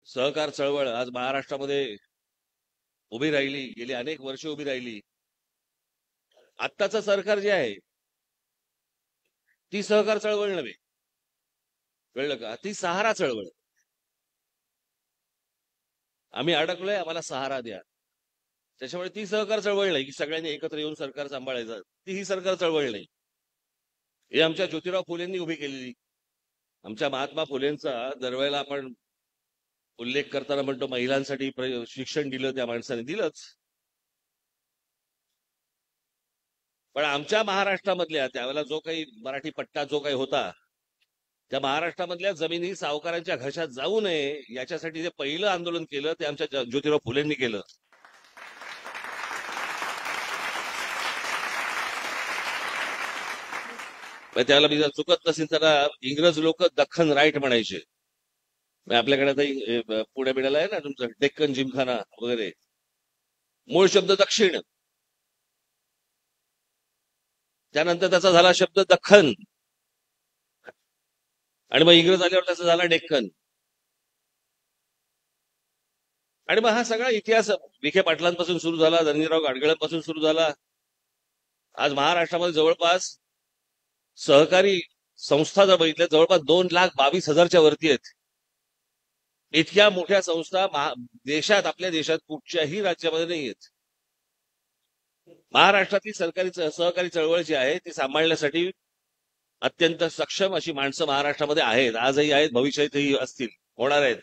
सहकार चळवळ आज महाराष्ट्रामध्ये उभी राहिली, गेली अनेक वर्ष उभी राहिली. आत्ताचं सरकार जे आहे ती सहकार चळवळ नव्हे, कळलं का? ती सहारा चळवळ. आम्ही अडकलोय, आम्हाला सहारा द्या. त्याच्यामुळे ती सहकार चळवळ नाही की सगळ्यांनी एकत्र येऊन सरकार सांभाळायचं. ती ही सरकार चळवळ नाही. हे आमच्या ज्योतिराव फुलेंनी उभी केलेली. आमच्या महात्मा फुलेंचा दरवेळेला आपण उल्लेख करताना म्हणतो महिलांसाठी शिक्षण दिलं, त्या माणसाने दिलंच. पण आमच्या महाराष्ट्रामधल्या त्यावेळेला जो काही मराठी पट्टा जो काही होता, त्या महाराष्ट्रामधल्या जमिनी सावकारांच्या घशात जाऊ नये याच्यासाठी जे पहिलं आंदोलन केलं ते आमच्या ज्योतिराव फुलेंनी केलं. त्याला मी जर चुकत नसेल तर इंग्रज लोक दख्खन राईट म्हणायचे. आपल्याकडे आता पुणे बिण्याला आहे ना तुमचं डेक्कन जिमखाना वगैरे, मूळ शब्द दक्षिण, त्यानंतर त्याचा झाला शब्द दख्खन, आणि मग इंग्रज आल्यावर त्याचा झाला डेक्कन. आणि मग हा सगळा इतिहास विखे पाटलांपासून सुरू झाला, धनंजयराव गाडगीळांपासून सुरू झाला. आज महाराष्ट्रामध्ये जवळपास सहकारी संस्था जर बघितल्या जवळपास 2,22,000च्या वरती आहेत. इतक्या मोठ्या संस्था देशात, आपल्या देशात कुठच्याही राज्यामध्ये नाही आहेत. महाराष्ट्रातली सहकारी चळवळ जी आहे ती सांभाळण्यासाठी अत्यंत सक्षम अशी माणसं महाराष्ट्रामध्ये आहेत, आजही आहेत, भविष्यातही असतील, होणार आहेत.